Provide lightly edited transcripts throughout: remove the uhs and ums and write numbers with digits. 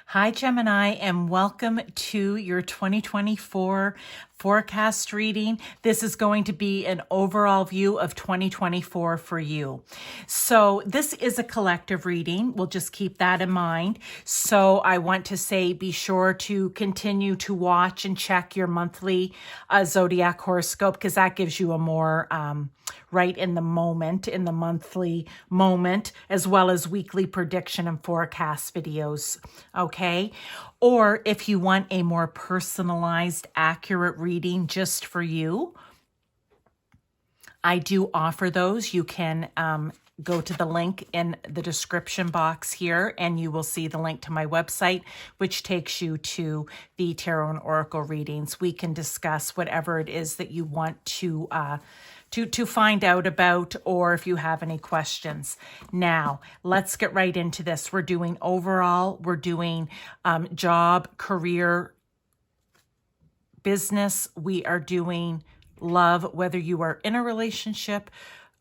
Hi, Gemini, and welcome to your 2024 forecast reading. This is going to be an overall view of 2024 for you. So this is a collective reading. We'll just keep that in mind. So I want to say be sure to continue to watch and check your monthly zodiac horoscope, because that gives you a more right in the moment, in the monthly moment, as well as weekly prediction and forecast videos. Okay. Or if you want a more personalized, accurate reading just for you, I do offer those. You can go to the link in the description box here, and you will see the link to my website, which takes you to the tarot and oracle readings. We can discuss whatever it is that you want to find out about, or if you have any questions. Now, let's get right into this. We're doing overall, we're doing job, career, business. We are doing love, whether you are in a relationship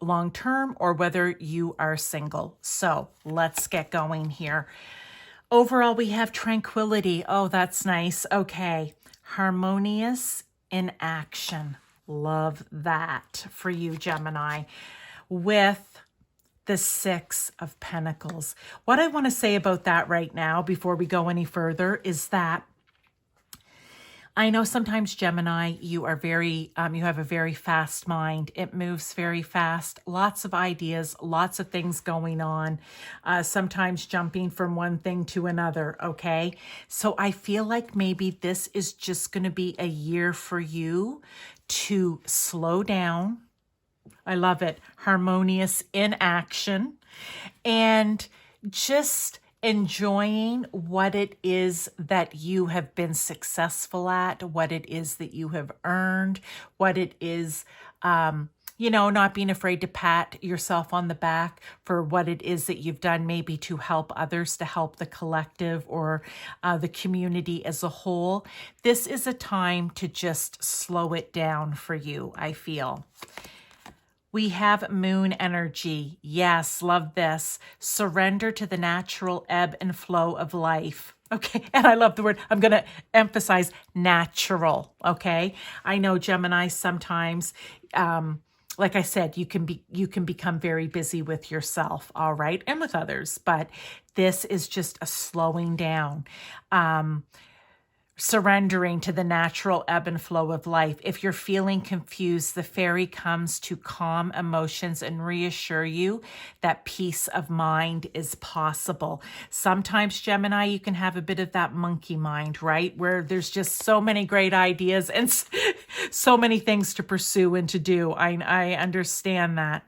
long-term or whether you are single. So let's get going here. Overall, we have tranquility. Oh, that's nice. Okay. Harmonious in action. Love that for you, Gemini, with the Six of Pentacles. What I want to say about that right now, before we go any further, is that I know sometimes, Gemini, you are very, you have a very fast mind. It moves very fast. Lots of ideas, lots of things going on, sometimes jumping from one thing to another, okay? So I feel like maybe this is just going to be a year for you to slow down. I love it. Harmonious in action. And just enjoying what it is that you have been successful at, what it is that you have earned, what it is, not being afraid to pat yourself on the back for what it is that you've done, maybe to help others, to help the collective or the community as a whole. This is a time to just slow it down for you, I feel. We have moon energy. Yes, love this. Surrender to the natural ebb and flow of life. Okay, and I love the word. I'm going to emphasize natural, okay? I know, Gemini, sometimes, like I said, you can become very busy with yourself, all right, and with others, but this is just a slowing down. Surrendering to the natural ebb and flow of life. If you're feeling confused, the fairy comes to calm emotions and reassure you that peace of mind is possible. Sometimes, Gemini, you can have a bit of that monkey mind, right? Where there's just so many great ideas and so many things to pursue and to do. I understand that.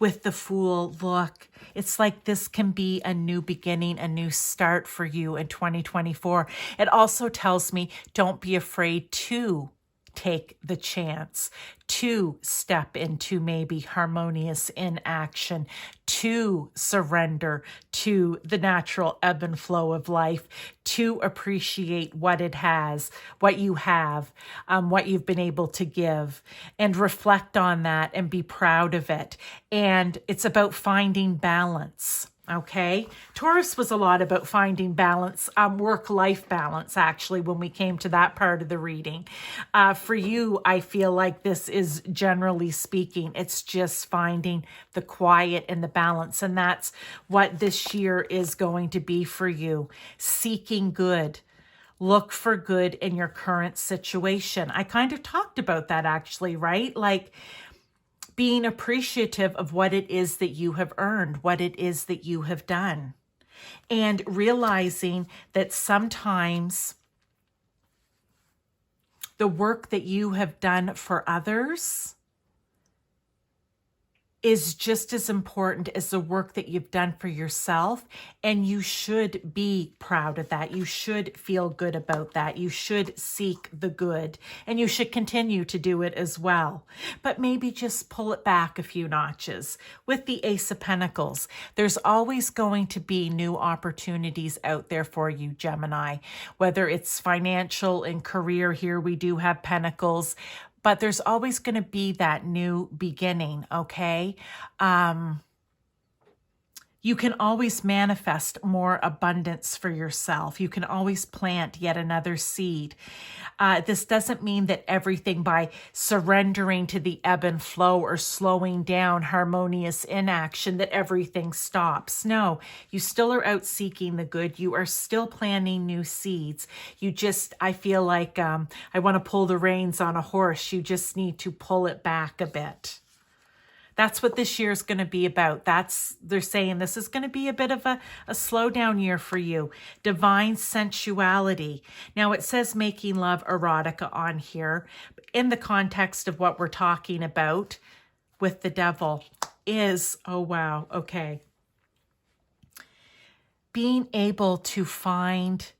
With the Fool, look, it's like this can be a new beginning, a new start for you in 2024. It also tells me don't be afraid to take the chance, to step into maybe harmonious in action, to surrender to the natural ebb and flow of life, to appreciate what it has, what you have, what you've been able to give, and reflect on that and be proud of it. And it's about finding balance. Okay. Taurus was a lot about finding balance, work-life balance, actually, when we came to that part of the reading. For you, I feel like this is, generally speaking, it's just finding the quiet and the balance. And that's what this year is going to be for you. Seeking good. Look for good in your current situation. I kind of talked about that, actually, right? Like, being appreciative of what it is that you have earned, what it is that you have done, and realizing that sometimes the work that you have done for others, is just as important as the work that you've done for yourself. And you should be proud of that. You should feel good about that. You should seek the good, and you should continue to do it as well. But maybe just pull it back a few notches. With the Ace of Pentacles, there's always going to be new opportunities out there for you, Gemini, whether it's financial and career. Here we do have Pentacles, but there's always going to be that new beginning, okay? You can always manifest more abundance for yourself. You can always plant yet another seed. This doesn't mean that everything, by surrendering to the ebb and flow or slowing down harmonious inaction, that everything stops. No, you still are out seeking the good. You are still planting new seeds. You just, I feel like I want to pull the reins on a horse. You just need to pull it back a bit. That's what this year is going to be about. They're saying this is going to be a bit of a slow down year for you. Divine sensuality. Now it says making love erotica on here. In the context of what we're talking about with the devil is, oh wow, okay. Being able to find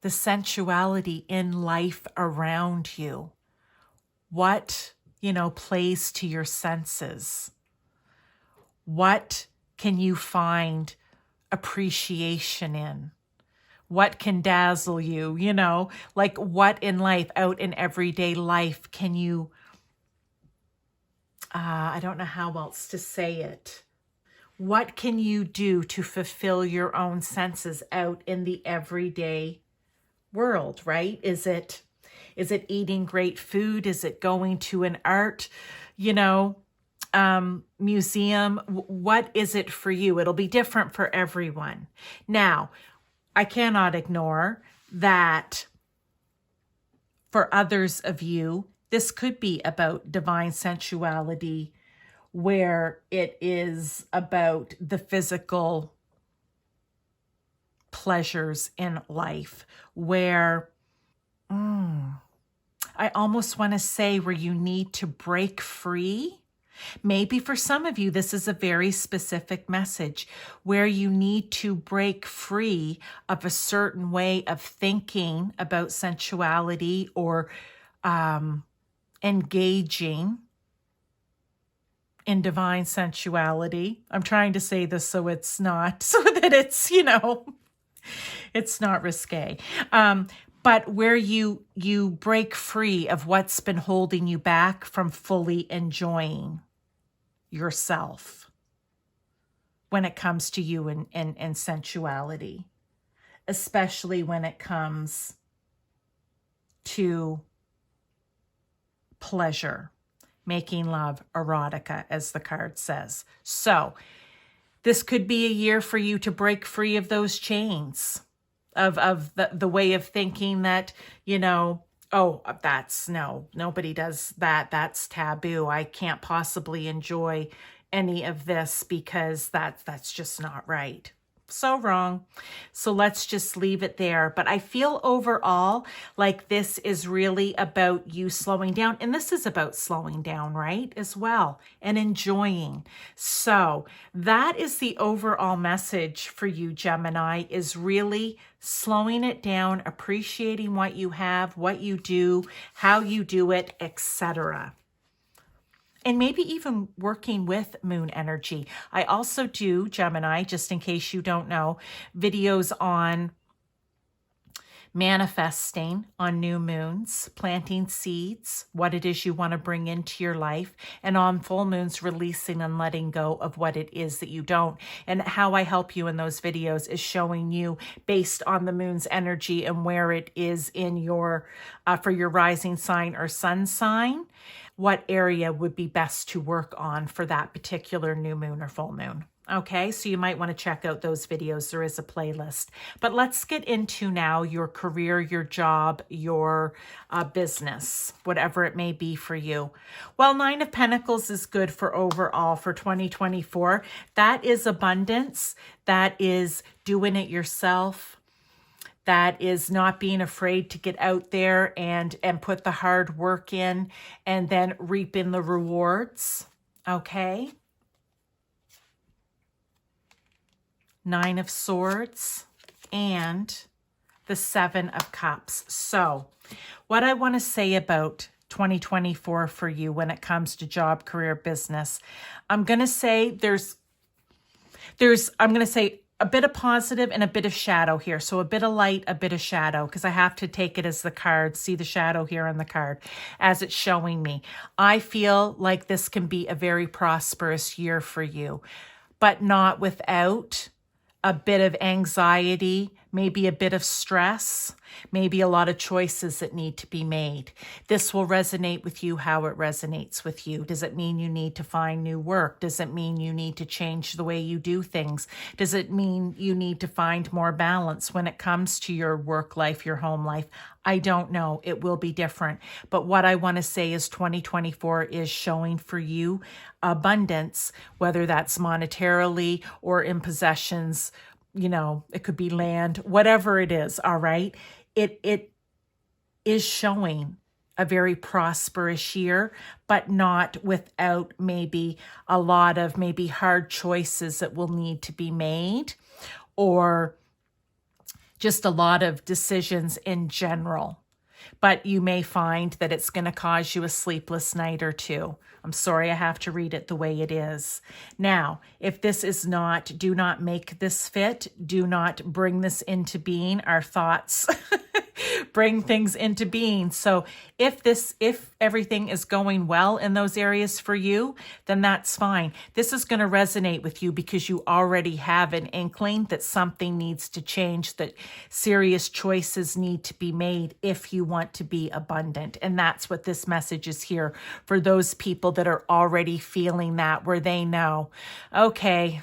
the sensuality in life around you. What plays to your senses? What can you find appreciation in? What can dazzle you? Like what in life, out in everyday life, can you, I don't know how else to say it. What can you do to fulfill your own senses out in the everyday world, right? Is it eating great food? Is it going to an art, museum? What is it for you? It'll be different for everyone. Now, I cannot ignore that for others of you, this could be about divine sensuality, where it is about the physical pleasures in life, where I almost want to say where you need to break free. Maybe for some of you, this is a very specific message where you need to break free of a certain way of thinking about sensuality or engaging in divine sensuality. I'm trying to say this so it's not, so that it's, it's not risque. But where you break free of what's been holding you back from fully enjoying yourself when it comes to you and sensuality, especially when it comes to pleasure, making love erotica, as the card says. So this could be a year for you to break free of those chains of the way of thinking that, nobody does that. That's taboo. I can't possibly enjoy any of this because that's just not right. So wrong. So let's just leave it there. But I feel overall like this is really about you slowing down. And this is about slowing down, right? As well, and enjoying. So that is the overall message for you, Gemini, is really slowing it down, appreciating what you have, what you do, how you do it, etc. And maybe even working with moon energy. I also do, Gemini, just in case you don't know, videos on manifesting on new moons, planting seeds, what it is you want to bring into your life, and on full moons, releasing and letting go of what it is that you don't. And how I help you in those videos is showing you, based on the moon's energy and where it is in your, for your rising sign or sun sign, what area would be best to work on for that particular new moon or full moon. Okay, so you might want to check out those videos. There is a playlist. But let's get into now your career, your job, your business, whatever it may be for you. Well, 9 of Pentacles is good for overall for 2024. That is abundance. That is doing it yourself. That is not being afraid to get out there and put the hard work in and then reap in the rewards. Okay. 9 of Swords and the 7 of Cups. So what I want to say about 2024 for you when it comes to job, career, business, I'm going to say I'm going to say a bit of positive and a bit of shadow here. So a bit of light, a bit of shadow, because I have to take it as the card. See the shadow here on the card as it's showing me. I feel like this can be a very prosperous year for you, but not without a bit of anxiety, maybe a bit of stress, maybe a lot of choices that need to be made. This will resonate with you how it resonates with you. Does it mean you need to find new work? Does it mean you need to change the way you do things? Does it mean you need to find more balance when it comes to your work life, your home life? I don't know. It will be different. But what I want to say is 2024 is showing for you abundance, whether that's monetarily or in possessions. You know, it could be land, whatever it is. All right. It is showing a very prosperous year, but not without maybe a lot of maybe hard choices that will need to be made, or just a lot of decisions in general. But you may find that it's going to cause you a sleepless night or two. I'm sorry, I have to read it the way it is. Now, if this is not, do not make this fit. Do not bring this into being. Our thoughts bring things into being. So if everything is going well in those areas for you, then that's fine. This is going to resonate with you because you already have an inkling that something needs to change, that serious choices need to be made if you want to be abundant. And that's what this message is here for those people that are already feeling that, where they know, okay,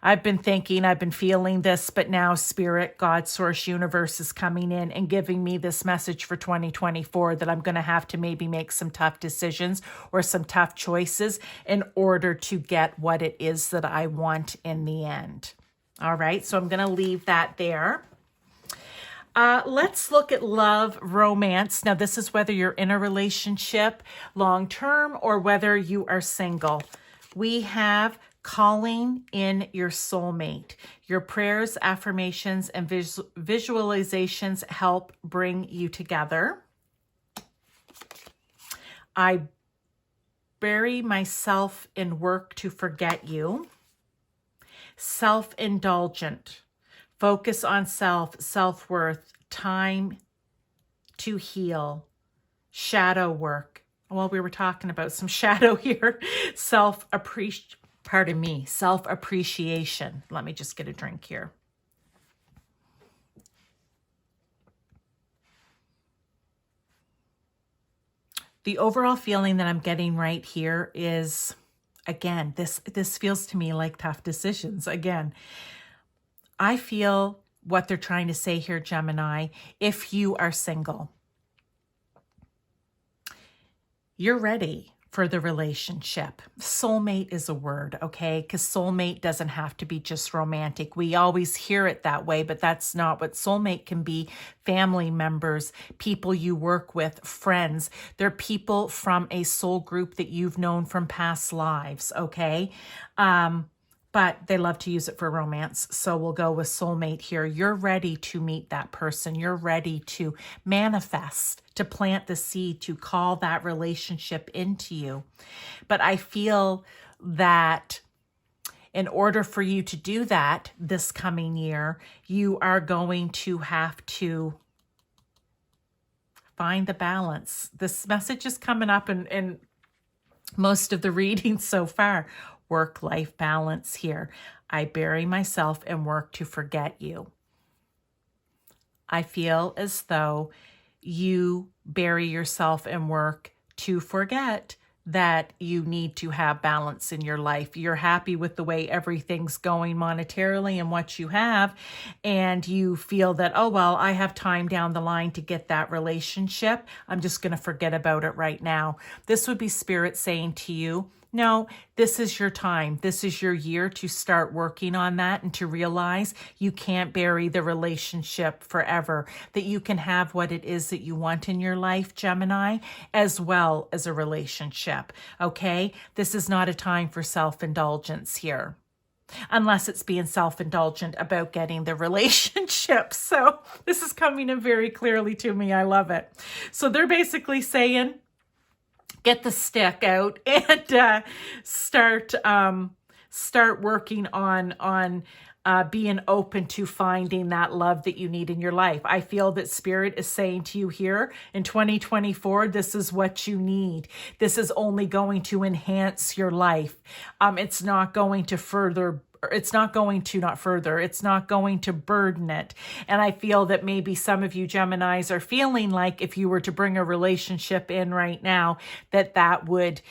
I've been thinking, I've been feeling this, but now Spirit, God, Source, Universe is coming in and giving me this message for 2024 that I'm going to have to maybe make some tough decisions or some tough choices in order to get what it is that I want in the end. All right, so I'm going to leave that there. Let's look at love, romance. Now, this is whether you're in a relationship long-term or whether you are single. We have calling in your soulmate. Your prayers, affirmations, and visualizations help bring you together. I bury myself in work to forget you. Self-indulgent. Focus on self, self-worth, time to heal. Shadow work. Well, we were talking about some shadow here. Self-appreciation. Let me just get a drink here. The overall feeling that I'm getting right here is, again, this feels to me like tough decisions. Again, I feel what they're trying to say here, Gemini, if you are single, you're ready for the relationship. Soulmate is a word, okay? Because soulmate doesn't have to be just romantic. We always hear it that way, but that's not what soulmate can be. Family members, people you work with, friends. They're people from a soul group that you've known from past lives, okay? But they love to use it for romance. So we'll go with soulmate here. You're ready to meet that person. You're ready to manifest, to plant the seed, to call that relationship into you. But I feel that in order for you to do that this coming year, you are going to have to find the balance. This message is coming up in most of the readings so far. Work-life balance here. I bury myself in work to forget you. I feel as though you bury yourself in work to forget that you need to have balance in your life. You're happy with the way everything's going monetarily and what you have, and you feel that, oh, well, I have time down the line to get that relationship. I'm just going to forget about it right now. This would be Spirit saying to you, No, this is your time. This is your year to start working on that and to realize you can't bury the relationship forever, that you can have what it is that you want in your life, Gemini, as well as a relationship. Okay? This is not a time for self-indulgence here, unless it's being self-indulgent about getting the relationship. So this is coming in very clearly to me. I love it. So they're basically saying, get the stick out and start working on being open to finding that love that you need in your life. I feel that Spirit is saying to you here in 2024, this is what you need. This is only going to enhance your life. It's not going to burden it. And I feel that maybe some of you Geminis are feeling like if you were to bring a relationship in right now, that would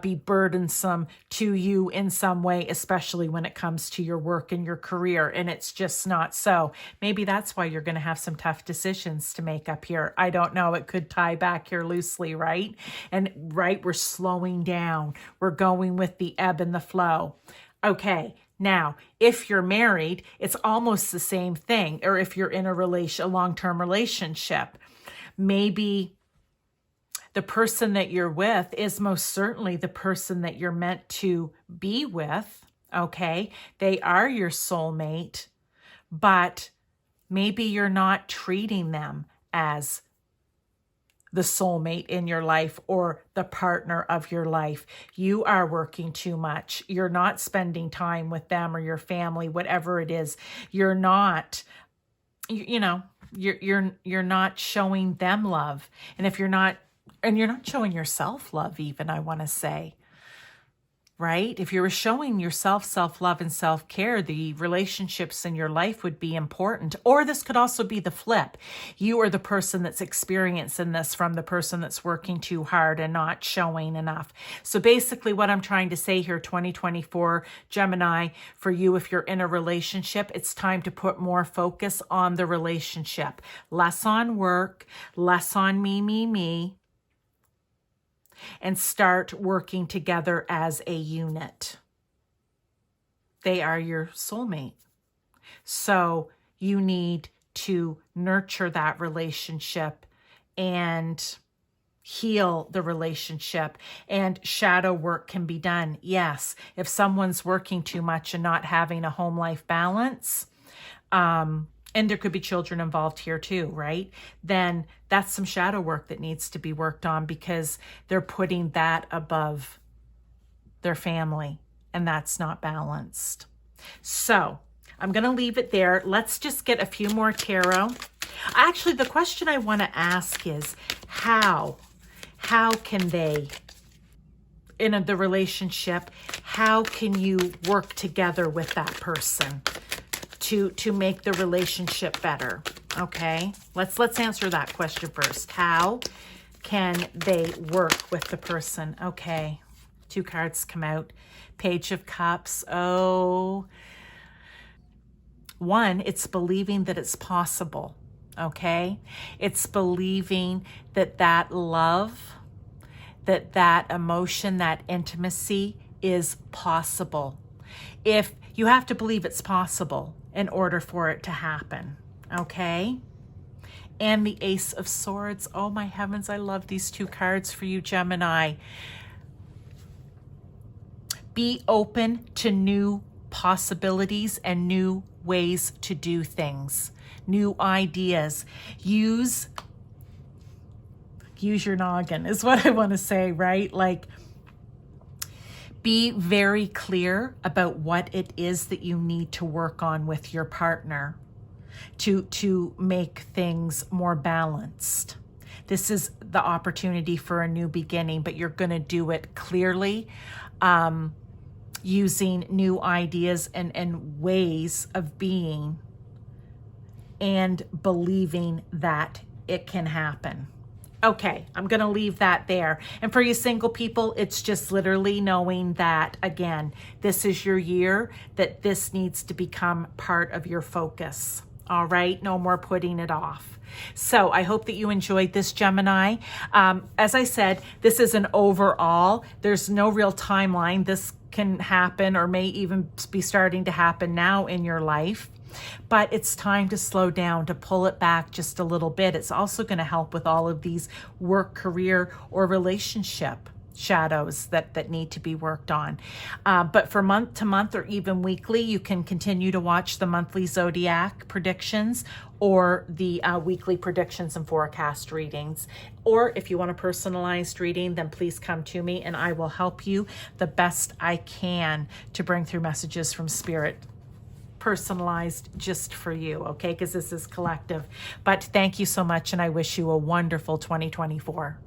be burdensome to you in some way, especially when it comes to your work and your career. And it's just not so. Maybe that's why you're going to have some tough decisions to make up here. I don't know. It could tie back here loosely, right? And right, we're slowing down. We're going with the ebb and the flow. Okay. Now, if you're married, it's almost the same thing. Or if you're in a long-term relationship, maybe the person that you're with is most certainly the person that you're meant to be with. Okay. They are your soulmate, but maybe you're not treating them as the soulmate in your life or the partner of your life. You are working too much. You're not spending time with them or your family, whatever it is. You're not, you're not showing them love. And if you're not showing yourself love even, I want to say, right? If you were showing yourself self-love and self-care, the relationships in your life would be important. Or this could also be the flip. You are the person that's experiencing this from the person that's working too hard and not showing enough. So basically what I'm trying to say here, 2024 Gemini, for you, if you're in a relationship, it's time to put more focus on the relationship. Less on work, less on me. And start working together as a unit. They are your soulmate. So you need to nurture that relationship and heal the relationship. And shadow work can be done. Yes, if someone's working too much and not having a home life balance, and there could be children involved here too, right? Then that's some shadow work that needs to be worked on because they're putting that above their family and that's not balanced. So I'm going to leave it there. Let's just get a few more tarot. Actually, the question I want to ask is how can they, in the relationship, how can you work together with that person to make the relationship better? Okay, let's answer that question first. How can they work with the person? Okay, 2 cards come out. Page of Cups. Oh, 1, it's believing that it's possible. Okay, it's believing that love, that emotion, that intimacy is possible. If you have to believe it's possible in order for it to happen, okay? And the Ace of Swords. Oh my heavens, I love these 2 cards for you, Gemini. Be open to new possibilities and new ways to do things, new ideas. Use your noggin is what I want to say, right? Like, be very clear about what it is that you need to work on with your partner to make things more balanced. This is the opportunity for a new beginning, but you're going to do it clearly, using new ideas and ways of being and believing that it can happen. Okay, I'm going to leave that there. And for you single people, it's just literally knowing that, again, this is your year, that this needs to become part of your focus. All right, no more putting it off. So I hope that you enjoyed this, Gemini. As I said, this is an overall. There's no real timeline. This can happen or may even be starting to happen now in your life. But it's time to slow down, to pull it back just a little bit. It's also going to help with all of these work, career, or relationship shadows that need to be worked on. But for month to month or even weekly, you can continue to watch the monthly zodiac predictions or the weekly predictions and forecast readings. Or if you want a personalized reading, then please come to me and I will help you the best I can to bring through messages from Spirit, personalized just for you, okay? Because this is collective. But thank you so much, and I wish you a wonderful 2024.